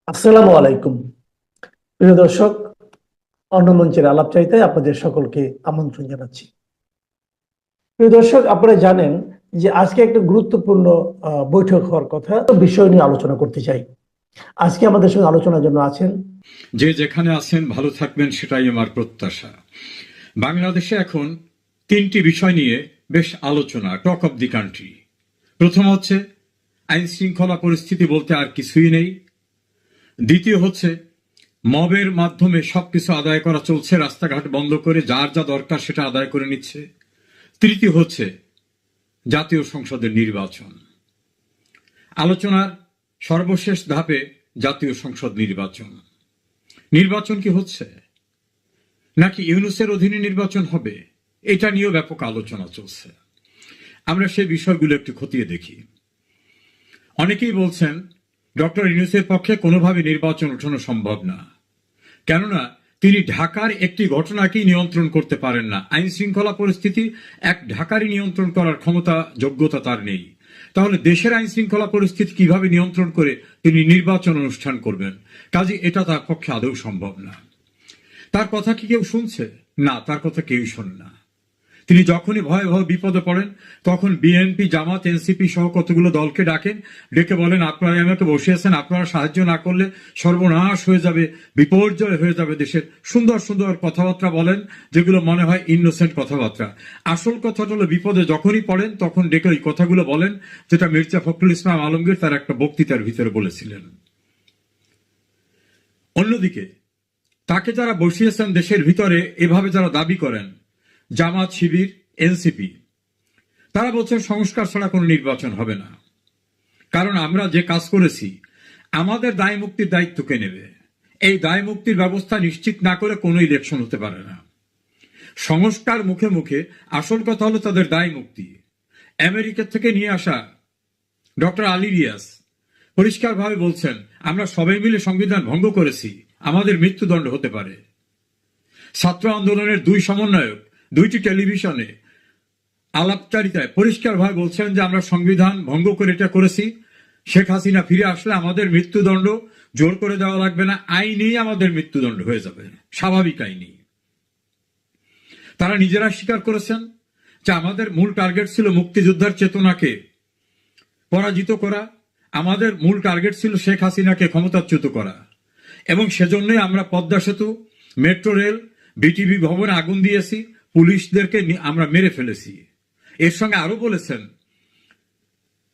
আসসালামু আলাইকুম। প্রিয় দর্শক, অন্য মঞ্চের আলাপচারিতায় আপনাদের সকলকে আমন্ত্রণ জানাচ্ছি। প্রিয় দর্শক, আপনারা জানেন যে আজকে একটা গুরুত্বপূর্ণ বৈঠক হওয়ার কথা, বিষয় নিয়ে আলোচনা করতে চাই। আজকে আমাদের সঙ্গে আলোচনার জন্য আছেন যে যেখানে আছেন ভালো থাকবেন, সেটাই আমার প্রত্যাশা। বাংলাদেশে এখন তিনটি বিষয় নিয়ে বেশ আলোচনা, টক অব দি কান্ট্রি। প্রথম হচ্ছে আইন শৃঙ্খলা পরিস্থিতি বলতে আর কিছুই নেই। দ্বিতীয় হচ্ছে মবের মাধ্যমে সবকিছু আদায় করা চলছে, রাস্তাঘাট বন্ধ করে যার যা দরকার সেটা আদায় করে নিচ্ছে। তৃতীয় হচ্ছে জাতীয় সংসদের নির্বাচন। আলোচনার সর্বশেষ ধাপে জাতীয় সংসদ নির্বাচন। নির্বাচন কি হচ্ছে নাকি ইউনূসের অধীনে নির্বাচন হবে, এটা নিয়েও ব্যাপক আলোচনা চলছে। আমরা সেই বিষয়গুলো একটু খতিয়ে দেখি। অনেকেই বলছেন ডক্টর ইউনূসের পক্ষে কোনোভাবে নির্বাচন ওঠানো সম্ভব না, কেননা তিনি ঢাকার একটি ঘটনাকেই নিয়ন্ত্রণ করতে পারেন না। আইন শৃঙ্খলা পরিস্থিতি এক ঢাকারই নিয়ন্ত্রণ করার ক্ষমতা, যোগ্যতা তার নেই। তাহলে দেশের আইন শৃঙ্খলা পরিস্থিতি কিভাবে নিয়ন্ত্রণ করে তিনি নির্বাচন অনুষ্ঠান করবেন? কাজে এটা তার পক্ষে আদৌ সম্ভব না। তার কথা কি কেউ শুনছে? না, তার কথা কেউই শোনে না। তিনি যখনই ভয়াবহ বিপদে পড়েন তখন বিএনপি, জামাত, এনসিপি সহ কতগুলো দলকে ডাকেন, ডেকে বলেন আপনারা আমাকে বসিয়েছেন, আপনারা সাহায্য না করলে সর্বনাশ হয়ে যাবে, বিপর্যয় হয়ে যাবে দেশের। সুন্দর সুন্দর কথাবার্তা বলেন, যেগুলো মনে হয় ইনোসেন্ট কথাবার্তা। আসল কথাটা হলো বিপদে যখনই পড়েন তখন ডেকে ওই কথাগুলো বলেন, যেটা মির্জা ফখরুল ইসলাম আলমগীর তার একটা বক্তৃতার ভিতরে বলেছিলেন। অন্যদিকে তাকে যারা বসিয়েছেন দেশের ভিতরে এভাবে যারা দাবি করেন, জামাত, শিবির, এনসিপি, তারা বলছেন সংস্কার ছাড়া কোনো নির্বাচন হবে না। কারণ আমরা যে কাজ করেছি, আমাদের দায় মুক্তির দায়িত্ব কে নেবে? এই দায় মুক্তির ব্যবস্থা নিশ্চিত না করে কোনো ইলেকশন হতে পারে না। সংস্কার মুখে মুখে, আসল কথা হলো তাদের দায় মুক্তি। আমেরিকা থেকে নিয়ে আসা ডক্টর আলী রিয়াজ পরিষ্কারভাবে বলছেন আমরা সবাই মিলে সংবিধান ভঙ্গ করেছি, আমাদের মৃত্যুদণ্ড হতে পারে। ছাত্র আন্দোলনের দুই সমন্বয়ক দুইটি টেলিভিশনে আলাপচারিতায় পরিষ্কারভাবে বলছেন যে আমরা সংবিধান ভঙ্গ করে এটা করেছি, শেখ হাসিনা ফিরে আসলে আমাদের মৃত্যুদণ্ড জোর করে দেওয়া লাগবে না, আইনেই আমাদের মৃত্যুদণ্ড হয়ে যাবে, স্বাভাবিক আইনি। তারা নিজেরা স্বীকার করেছেন যে আমাদের মূল টার্গেট ছিল মুক্তিযোদ্ধার চেতনাকে পরাজিত করা, আমাদের মূল টার্গেট ছিল শেখ হাসিনাকে ক্ষমতাচ্যুত করা, এবং সেজন্যই আমরা পদ্মা সেতু, মেট্রো রেল, বিটিভি ভবনে আগুন দিয়েছি, পুলিশদেরকে আমরা মেরে ফেলেছি। এর সঙ্গে আরো বলেছেন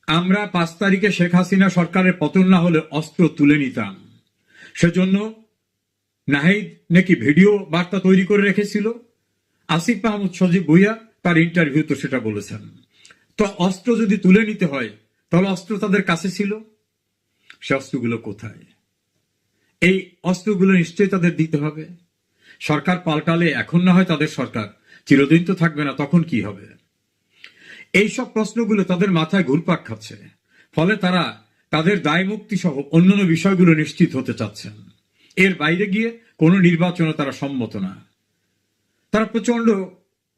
আমরা 5 তারিখে শেখ হাসিনা সরকারের পতন না হলে অস্ত্র তুলে নিতাম। সেজন্য নাহিদ নাকি ভিডিও বার্তা তৈরি করে রেখেছিল। আসিফ মাহমুদ সজীব ভুইয়া তার ইন্টারভিউ তো সেটা বলেছেন। তো অস্ত্র যদি তুলে নিতে হয় তাহলে অস্ত্র তাদের কাছে ছিল, সে অস্ত্রগুলো কোথায়? এই অস্ত্রগুলো নিশ্চয়ই তাদের দিতে হবে। সরকার পাল্টালে, এখন না হয় তাদের সরকার, চিরদিন তো থাকবে না, তখন কি হবে? এইসব প্রশ্নগুলো তাদের মাথায় ঘুরপাক খাচ্ছে। ফলে তারা তাদের দায় মুক্তি সহ অন্যান্য বিষয়গুলো নিশ্চিত হতে চাচ্ছেন। এর বাইরে গিয়ে কোনো নির্বাচনে তারা সম্মত না। তারা প্রচন্ড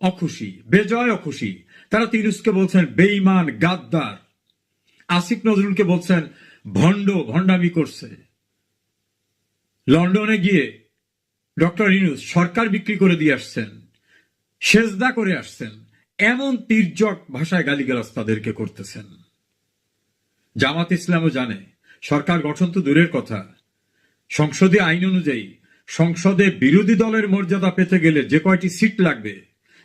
অখুশি, বেজয় অখুশি। তারা তিরুসকে বলছেন বেঈমান, গাদ্দার। আসিফ নজরুলকে বলছেন ভণ্ড, ভণ্ডামি করছে। লন্ডনে গিয়ে ডক্টর ইউনূস সরকার বিক্রি করে দিয়ে আসছেন, সেজদা করে আসছেন, এমন তির্যক ভাষায় গালিগালাজ তাদেরকে করতেছেন। জামাত ইসলামও জানে সরকার গঠন তো দূরের কথা, সংসদে আইন অনুযায়ী সংসদে বিরোধী দলের মর্যাদা পেতে গেলে যে কয়টি সিট লাগবে,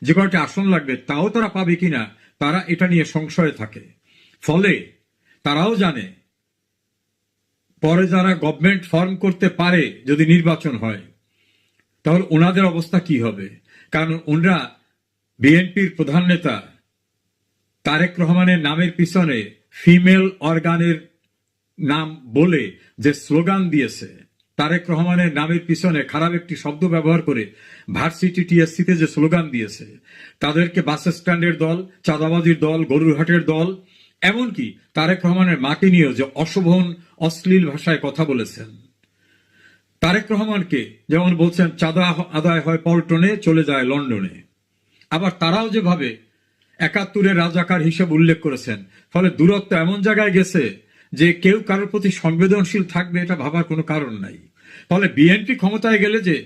যে কয়টি আসন লাগবে, তাও তারা পাবে কিনা তারা এটা নিয়ে সংশয়ে থাকে। ফলে তারাও জানে পরে যারা গভর্নমেন্ট ফর্ম করতে পারে যদি নির্বাচন হয়, তাহলে ওনাদের অবস্থা কি হবে। কারণ ওনারা বিএনপির প্রধান নেতা তারেক রহমানের নামের পিছনে ফিমেল অর্গানের নাম বলে যে স্লোগান দিয়েছে, তারেক রহমানের নামের পিছনে খারাপ একটি শব্দ ব্যবহার করে ভার্সিটি টিএসসিতে যে স্লোগান দিয়েছে, তাদেরকে বাস স্ট্যান্ডের দল, চাঁদাবাজির দল, গরুরহাটের দল, এমনকি তারেক রহমানের মাকে নিয়েও যে অশোভন অশ্লীল ভাষায় কথা বলেছেন। তারেক রহমানকে যেমন বলছেন চাঁদা আদায় হয় পল্টনে, চলে যায় লন্ডনে। আবার তারাও যেভাবে 71-এর রাজাকার হিসেবে উল্লেখ করেছেন, ফলে দূরত্ব এমন জায়গায় গেছে যে কেউ কারোর প্রতি সংবেদনশীল থাকবে এটা ভাবার কোনো কারণ নাই। ফলে বিএনপি ক্ষমতায় গেলে যে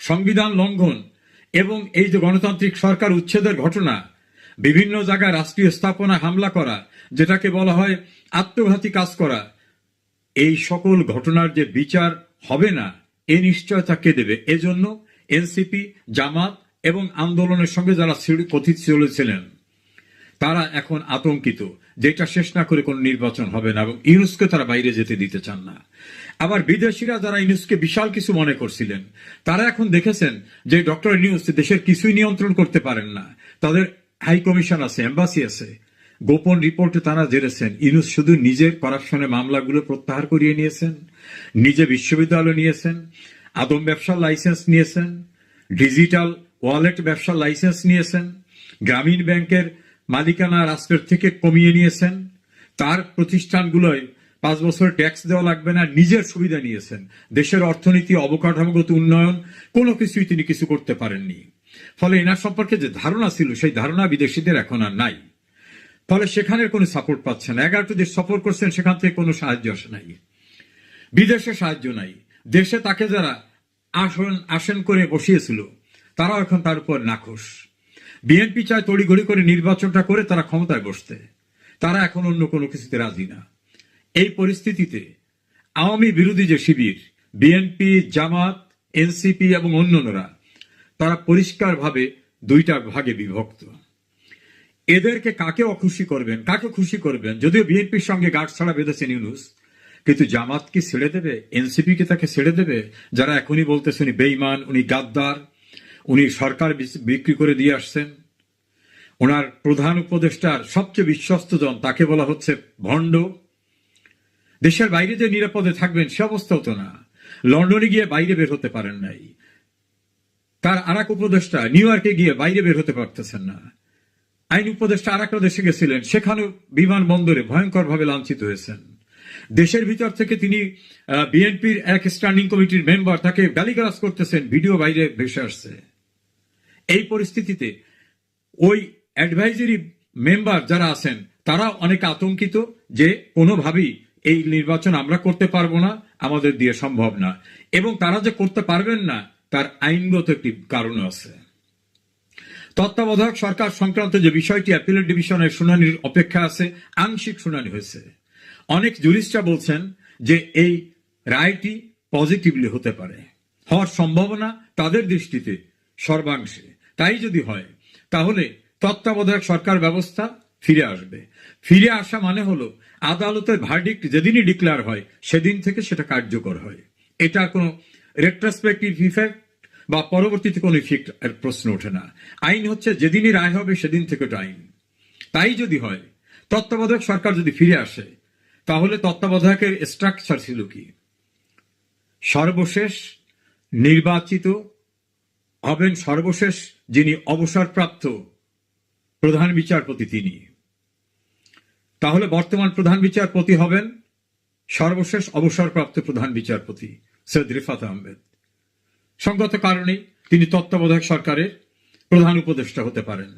সংবিধান লঙ্ঘন এবং এই যে গণতান্ত্রিক সরকার উচ্ছেদের ঘটনা, বিভিন্ন জায়গায় রাষ্ট্রীয় স্থাপনা হামলা করা, যেটাকে বলা হয় আত্মঘাতী কাজ করা, এই সকল ঘটনার যে বিচার হবে না এই নিশ্চয়তা কে দেবে? এজন্য এনসিপি, জামাত এবং আন্দোলনের সঙ্গে যারা কথিত চলেছিলেন তারা এখন আতঙ্কিত, যেটা শেষ না করে কোনো নির্বাচন হবে না, এবং ইউনুসকে তারা বাইরে যেতে দিতে চান না। আবার বিদেশিরা যারা ইউনুসকে বিশাল কিছু মনে করছিলেন তারা এখন দেখেছেন যে ডক্টর ইউনুস দেশের কিছুই নিয়ন্ত্রণ করতে পারেন না। তাদের হাই কমিশন আছে, এম্বাসি আছে, গোপন রিপোর্টে তারা জেনেছেন ইউনুস শুধু নিজের করাপশনের মামলাগুলো প্রত্যাহার করিয়ে নিয়েছেন, নিজে বিশ্ববিদ্যালয় নিয়েছেন, আদম ব্যবসার লাইসেন্স নিয়েছেন, ডিজিটাল ওয়ালেট ব্যবসার লাইসেন্স নিয়েছেন, গ্রামীণ ব্যাংকের মালিকানা রাষ্ট্রের থেকে কমিয়ে নিয়েছেন, তার প্রতিষ্ঠানগুলোয় 5 বছর ট্যাক্স দেওয়া লাগবে না, নিজের সুবিধা নিয়েছেন। দেশের অর্থনীতি, অবকাঠামোগত উন্নয়ন কোনো কিছুই তিনি কিছু করতে পারেননি। ফলে এনার সম্পর্কে যে ধারণা ছিল সেই ধারণা বিদেশিদের এখন আর নাই। ফলে সেখানের কোনো সাপোর্ট পাচ্ছে না। 11টি দেশ সফর করছেন, সেখান থেকে কোনো সাহায্য আসে নাই, বিদেশে সাহায্য নাই। দেশে তাকে যারা আসন করে বসিয়েছিল তারাও এখন তার উপর নাখোশ। বিএনপি চায় তড়িঘড়ি করে নির্বাচনটা করে তারা ক্ষমতায় বসতে, তারা এখন অন্য কোনো কিছুতে রাজি না। এই পরিস্থিতিতে আওয়ামী বিরোধী যে শিবির বিএনপি, জামাত, এনসিপি এবং অন্যান্যরা, তারা পরিষ্কারভাবে দুইটা ভাগে বিভক্ত। এদেরকে কাকে অখুশি করবেন, কাকে খুশি করবেন? যদিও বিএনপির সঙ্গে গাঁট ছাড়া বেঁধেছেন ইউনুস, কিন্তু জামাত কি ছেড়ে দেবে? এনসিপি কি তাকে ছেড়ে দেবে? যারা এখনই বলতেছে উনি বেঈমান, উনি গাদ্দার, উনি সরকার বিক্রি করে দিয়ে আসছেন, ওনার প্রধান উপদেষ্টার সবচেয়ে বিশ্বস্তজন তাকে বলা হচ্ছে ভণ্ড। দেশের বাইরে যে নিরাপদে থাকবেন সে অবস্থাও তো না। লন্ডনে গিয়ে বাইরে বের হতে পারেন নাই, তার আর এক উপদেষ্টা নিউ ইয়র্কে গিয়ে বাইরে বের হতে পারতেছেন না। আইন উপদেষ্টা আর একটা দেশে গেছিলেন, সেখানেও বিমানবন্দরে ভয়ঙ্কর ভাবে লাঞ্ছিত হয়েছেন। দেশের ভিতর থেকে তিনি বিএনপির এক স্ট্যান্ডিং কমিটির মেম্বার, তাকে গালিগালাজ করতেছেন, ভিডিও বাইরে ভেসে আসছে। এই পরিস্থিতিতে ওই অ্যাডভাইজারি মেম্বার যারা আছেন তারা অনেক আতঙ্কিত যে কোনোভাবেই এই নির্বাচন আমরা করতে পারবো না, আমাদের দিয়ে সম্ভব না। এবং তারা যে করতে পারবেন না তার আইনগত একটি কারণ আছে। তত্ত্বাবধায়ক সরকার সংক্রান্ত যে বিষয়টি অ্যাপিলেট ডিভিশনের শুনানির অপেক্ষা আছে, আংশিক শুনানি হয়েছে। অনেক জুরিস্টরা বলছেন যে এই রায়টি পজিটিভলি হতে পারে, হওয়ার সম্ভাবনা তাদের দৃষ্টিতে সর্বাংশে। তাই যদি হয় তাহলে তত্ত্বাবধায়ক সরকার ব্যবস্থা ফিরে আসবে। ফিরে আসা মানে হলো আদালতের ভার্ডিক্ট যেদিনই ডিক্লেয়ার হয় সেদিন থেকে সেটা কার্যকর হয়। এটার কোনো রেট্রোস্পেক্টিভ ইফেক্ট বা পরবর্তীতে কোনো ইফেক্ট এর প্রশ্ন ওঠে না। আইন হচ্ছে যেদিনই রায় হবে সেদিন থেকে ওটা আইন। তাই যদি হয়, তত্ত্বাবধায়ক সরকার যদি ফিরে আসে, তাহলে তত্ত্বাবধায়কের স্ট্রাকচার ছিল কি? সর্বশেষ নির্বাচিত হবেন, সর্বশেষ যিনি অবসরপ্রাপ্ত প্রধান বিচারপতি তিনি। তাহলে বর্তমান প্রধান বিচারপতি হবেন সর্বশেষ অবসরপ্রাপ্ত প্রধান বিচারপতি সৈয়দ রিফাত আহমেদ। সঙ্গত কারণে তিনি তত্ত্বাবধায়ক সরকারের প্রধান উপদেষ্টা হতে পারেন।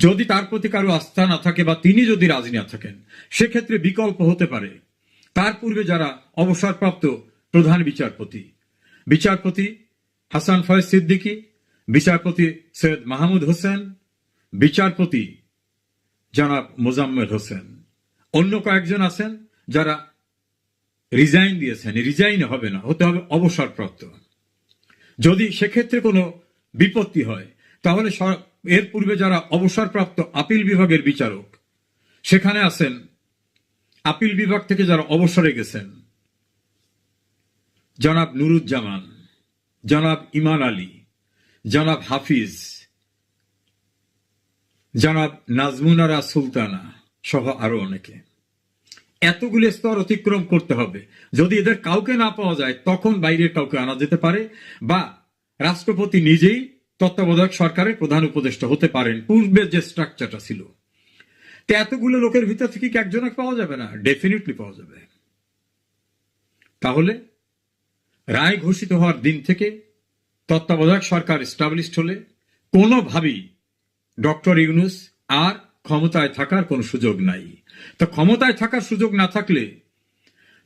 যদি তার প্রতি কারো আস্থা না থাকে বা তিনি যদি রাজি না থাকেন, সেক্ষেত্রে বিকল্প হতে পারে তার পূর্বে যারা অবসরপ্রাপ্ত প্রধান বিচারপতি, বিচারপতি হাসান ফয়েজ সিদ্দিকী, বিচারপতি সৈয়দ মাহমুদ হোসেন, বিচারপতি জনাব মোজাম্মেল হোসেন, অন্য কয়েকজন আছেন যারা রিজাইন দিয়েছেন। রিজাইন হবে না, হতে হবে অবসরপ্রাপ্ত। যদি সেক্ষেত্রে কোনো বিপত্তি হয় তাহলে এর পূর্বে যারা অবসরপ্রাপ্ত আপিল বিভাগের বিচারক, সেখানে আছেন আপিল বিভাগ থেকে যারা অবসরে গেছেন জনাব নুরুজ্জামান, জনাব ইমান আলী, জনাব হাফিজ, জনাব নাজমুনারা সুলতানা সহ আরো অনেকে। এতগুলি স্তর অতিক্রম করতে হবে। যদি এদের কাউকে না পাওয়া যায় তখন বাইরের কাউকে আনা যেতে পারে, বা রাষ্ট্রপতি নিজেই তত্ত্বাবধায়ক সরকারের প্রধান উপদেষ্টা হতে পারেন, পূর্বে যে স্ট্রাকচারটা ছিল। তো এতগুলো লোকের ভিতর থেকে কি একজনকে পাওয়া যাবে না? ডেফিনেটলি পাওয়া যাবে। তাহলে রায় ঘোষিত হওয়ার দিন থেকে তত্ত্বাবধায়ক সরকার এস্টাবলিশড হলে কোনোভাবেই ডক্টর ইউনুস আর ক্ষমতায় থাকার কোনো সুযোগ নাই। তো ক্ষমতায় থাকার সুযোগ না থাকলে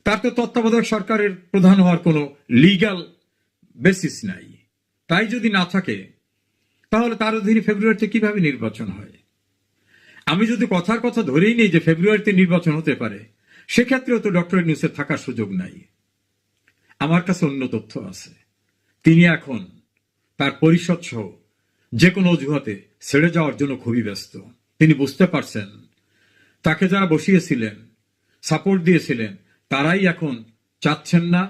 তার তো তত্ত্বাবধায়ক সরকারের প্রধান হওয়ার কোনো লিগ্যাল বেসিস নাই। তাই যদি না থাকে তাহলে তার অধীনে ফেব্রুয়ারিতে কিভাবে নির্বাচন হয়? আমি যদি কথার কথা ধরেই নেই যে ফেব্রুয়ারিতে নির্বাচন হতে পারে, সেক্ষেত্রেও তো ডক্টর ইউনূসের থাকার সুযোগ নাই। আমার কাছে অন্য তথ্য আছে। তিনি এখন তার পরিষদ সহ যে কোনো অজুহাতে ছেড়ে যাওয়ার জন্য খুবই ব্যস্ত। তিনি বুঝতে পারছেন তাকে যারা বসিয়েছিলেন, সাপোর্ট দিয়েছিলেন, তারাই এখন চাচ্ছেন না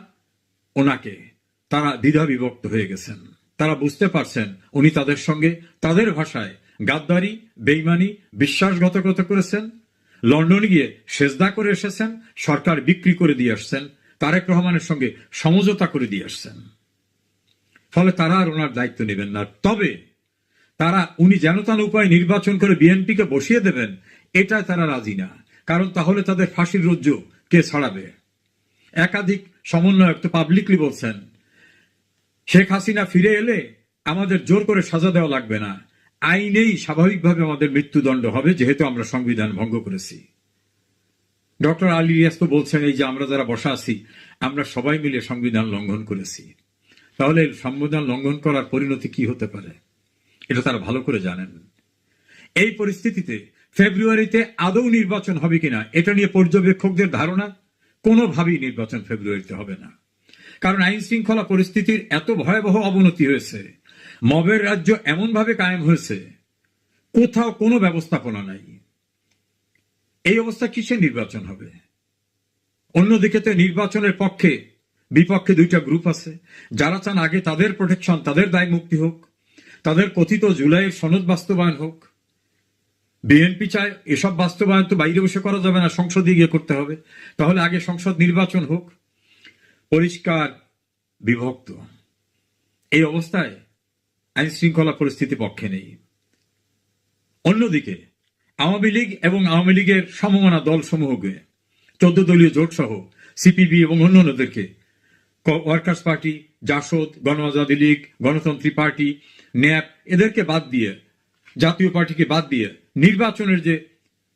ওনাকে। তারা দ্বিধা বিভক্ত হয়ে গেছেন। তারা বুঝতে পারছেন উনি তাদের সঙ্গে তাদের ভাষায় গাদ্দারি, বেইমানি, বিশ্বাসঘাতকতা করেছেন। লন্ডনে গিয়ে সেজদা করে এসেছেন, সরকার বিক্রি করে দিয়ে আসছেন, তারেক রহমানের সঙ্গে সমঝোতা করে দিয়ে আসছেন। ফলে তারা আর ওনার দায়িত্ব নেবেন না। তবে তারা উনি যেন তেন উপায় নির্বাচন করে বিএনপিকে বসিয়ে দেবেন, এটাই তারা রাজি না। কারণ তাহলে তাদের ফাঁসির রজ্জু কে ছাড়াবে? একাধিক সমন্বয়ক তো পাবলিকলি বলছেন শেখ হাসিনা ফিরে এলে আমাদের জোর করে সাজা দেওয়া লাগবে না, আইনেই স্বাভাবিকভাবে আমাদের মৃত্যুদণ্ড হবে, যেহেতু আমরা সংবিধান ভঙ্গ করেছি। ডক্টর আলী রিয়াজ তো বলছেন এই যে আমরা যারা বসা আছি আমরা সবাই মিলে সংবিধান লঙ্ঘন করেছি। তাহলে সংবিধান লঙ্ঘন করার পরিণতি কি হতে পারে এটা তারা ভালো করে জানেন। এই পরিস্থিতিতে ফেব্রুয়ারিতে আদৌ নির্বাচন হবে কিনা এটা নিয়ে পর্যবেক্ষকদের ধারণা কোনোভাবেই নির্বাচন ফেব্রুয়ারিতে হবে না। কারণ আইন শৃঙ্খলা পরিস্থিতির এত ভয়াবহ অবনতি হয়েছে, মবের রাজ্য এমনভাবে কায়েম হয়েছে, কোথাও কোনো ব্যবস্থাপনা নাই। এই অবস্থা কিসে নির্বাচন হবে? অন্যদিকে তো নির্বাচনের পক্ষে বিপক্ষে দুইটা গ্রুপ আছে। যারা চান আগে তাদের প্রোটেকশন, তাদের দায় মুক্তি হোক, তাদের কথিত জুলাইয়ের সনদ বাস্তবায়ন হোক। বিএনপি চায় এসব বাস্তবায়ন তো বাইরে বসে করা যাবে না, সংসদে গিয়ে করতে হবে। তাহলে আগে সংসদ নির্বাচন হোক। পরিষ্কার বিভক্ত। এই অবস্থায় আইন শৃঙ্খলা পরিস্থিতি পক্ষে নেই। অন্যদিকে আওয়ামী লীগ এবং আওয়ামী লীগের সমমনা দল সমূহকে 14 দলীয় জোট সহ সিপিবি এবং অন্যান্যদেরকে ওয়ার্কার্স পার্টি, জাসদ, গণ আজাদী লীগ, গণতন্ত্রী পার্টি, ন্যাপ এদেরকে বাদ দিয়ে, জাতীয় পার্টিকে বাদ দিয়ে নির্বাচনের যে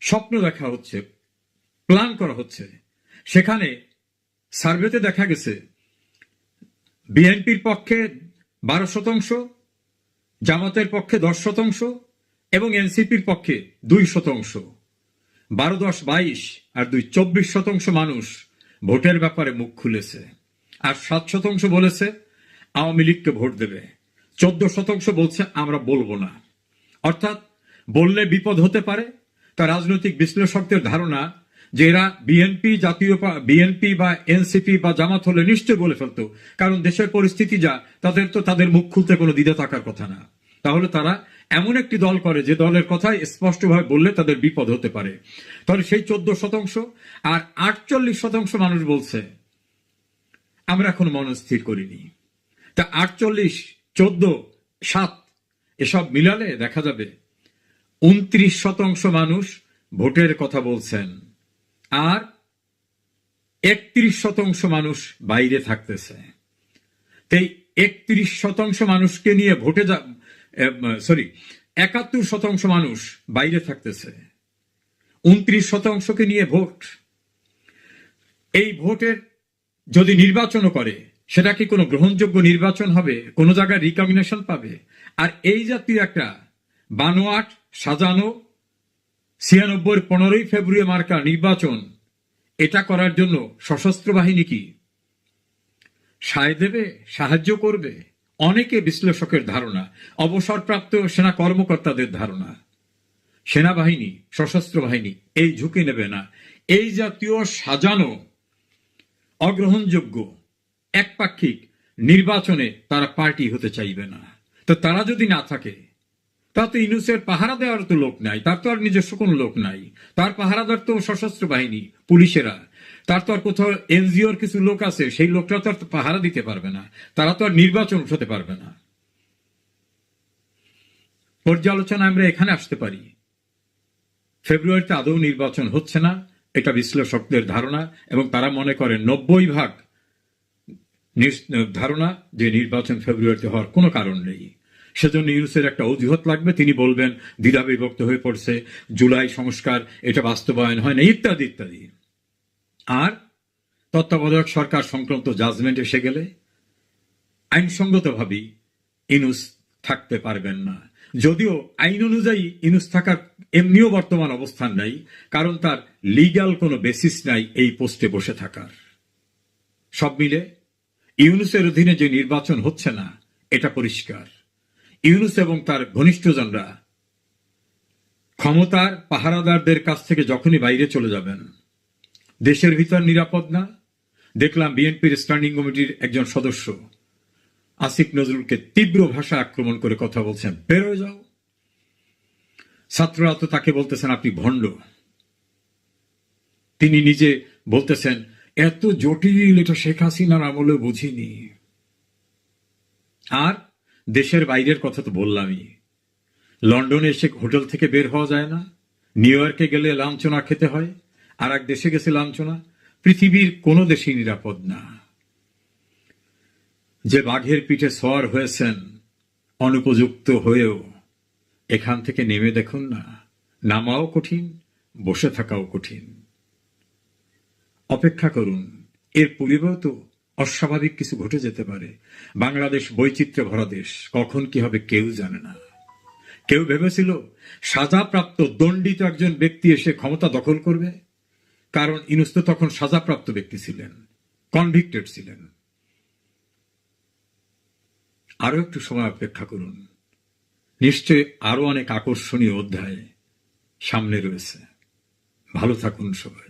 স্বপ্ন দেখা হচ্ছে, প্ল্যান করা হচ্ছে, সেখানে সার্ভেতে দেখা গেছে বিএনপির পক্ষে 12%, জামাতের পক্ষে 10% এবং এনসিপির পক্ষে 2%। 12, 10, 22 আর 2, 24% মানুষ ভোটের ব্যাপারে মুখ খুলেছে। আর 7% বলেছে আওয়ামী লীগকে ভোট দেবে। 14% বলছে আমরা বলবো না। অর্থাৎ বললে বিপদ হতে পারে। তার রাজনৈতিক বিশ্লেষকদের ধারণা যে এরা বিএনপি বা এনসিপি বা জামাত হলে নিশ্চয় বলে ফেলতো, কারণ দেশের পরিস্থিতি যা, তাদের তো তাদের মুখ খুলতে কোনো দ্বিধা থাকার কথা না। তাহলে তারা এমন একটি দল করে যে দলের কথাই স্পষ্টভাবে বললে তাদের বিপদ হতে পারে। তাহলে সেই 14% আর 48% মানুষ বলছে আমরা এখন মনস্থির করিনি। তা 48, 14, 7 এসব মিলালে দেখা যাবে 29% মানুষ ভোটের কথা বলছেন আর 31% মানুষ বাইরে থাকতেছে। তাই 31% মানুষকে নিয়ে ভোটে 71% মানুষ বাইরে থাকতেছে, 29%কে নিয়ে ভোট। এই ভোটের যদি নির্বাচনও করে সেটা কি কোনো গ্রহণযোগ্য নির্বাচন হবে? কোনো জায়গায় রিকগনিশন পাবে? আর এই জাতীয় একটা বানোয়াট সাজানো 96 15ই ফেব্রুয়ারি মার্কা নির্বাচন, এটা করার জন্য সশস্ত্র বাহিনী কি সায় দেবে, সাহায্য করবে? অনেকে বিশ্লেষকের ধারণা, অবসরপ্রাপ্ত সেনা কর্মকর্তাদের ধারণা, সেনাবাহিনী, সশস্ত্র বাহিনী এই ঝুঁকি নেবে না। এই জাতীয় সাজানো অগ্রহণযোগ্য একপাক্ষিক নির্বাচনে তারা পার্টি হতে চাইবে না। তো তারা যদি না থাকে, তা তো ইউনূসের পাহারা দেওয়ার তো লোক নাই, তার তো আর নিজস্ব কোনো লোক নাই। তার পাহারাদার তো সশস্ত্র বাহিনী, পুলিশেরা। তার তো আর কোথাও এনজিওর কিছু লোক আছে, সেই লোকটা তো আর পাহারা দিতে পারবে না। তারা তো আর নির্বাচন উঠাতে পারবে না। পর্যালোচনা আমরা এখানে আসতে পারি, ফেব্রুয়ারিতে আদৌ নির্বাচন হচ্ছে না, এটা বিশ্লেষকদের ধারণা। এবং তারা মনে করেন 90% ধারণা যে নির্বাচন ফেব্রুয়ারিতে হওয়ার কোনো কারণ নেই। সেজন্য ইউনূসের একটা অজুহাত লাগবে। তিনি বলবেন দ্বিধা বিভক্ত হয়ে পড়ছে, জুলাই সংস্কার এটা বাস্তবায়ন হয় না, ইত্যাদি ইত্যাদি। আর তত্ত্বাবধায়ক সরকার সংক্রান্ত জাজমেন্ট এসে গেলে আইনসঙ্গতভাবেই ইউনূস থাকতে পারবেন না। যদিও আইন অনুযায়ী ইউনূস থাকার এমনিও বর্তমান অবস্থান নাই, কারণ তার লিগ্যাল কোনো বেসিস নাই এই পোস্টে বসে থাকার। সব মিলে ইউনূসের অধীনে যে নির্বাচন হচ্ছে না, এটা পরিষ্কার। ইউনূস এবং তার ঘনিষ্ঠজনরা ক্ষমতার পাহারাদারদের কাছ থেকে যখনই বাইরে চলে যাবেন, দেশের ভিতর নিরাপদ না। দেখলাম বিএনপির স্ট্যান্ডিং কমিটির একজন সদস্য আসিফ নজরুলকে তীব্র ভাষা আক্রমণ করে কথা বলছেন, বের হয়ে যাও। ছাত্ররা তো তাকে বলতেছেন আপনি ভণ্ড। তিনি নিজে বলতেছেন এত জটিল এটা শেখ হাসিনার আমলে বুঝিনি। আর দেশের বাইরের কথা তো বললামই। লন্ডনে এসে হোটেল থেকে বের হওয়া যায় না, নিউ ইয়র্কে গেলে লাঞ্ছনা খেতে হয়, আর এক দেশে গেছে লাঞ্ছনা। পৃথিবীর কোনো দেশই নিরাপদ না। যে বাঘের পিঠে সওয়ার হয়েছেন অনুপযুক্ত হয়েও, এখান থেকে নেমে দেখুন না, নামাও কঠিন, বসে থাকাও কঠিন। অপেক্ষা করুন, এর পূর্বেও তো অস্বাভাবিক কিছু ঘটে যেতে পারে। বাংলাদেশ বৈচিত্র্যে ভরা দেশ, কখন কি হবে কেউ জানে না। কেউ ভেবেছিল সাজাপ্রাপ্ত দণ্ডিত একজন ব্যক্তি এসে ক্ষমতা দখল করবে, কারণ ইউনূস তো তখন সাজাপ্রাপ্ত ব্যক্তি ছিলেন, কনভিক্টেড ছিলেন। আরো একটু সময় অপেক্ষা করুন, নিশ্চয় আরো অনেক আকর্ষণীয় অধ্যায় সামনে রয়েছে। ভালো থাকুন সবাই।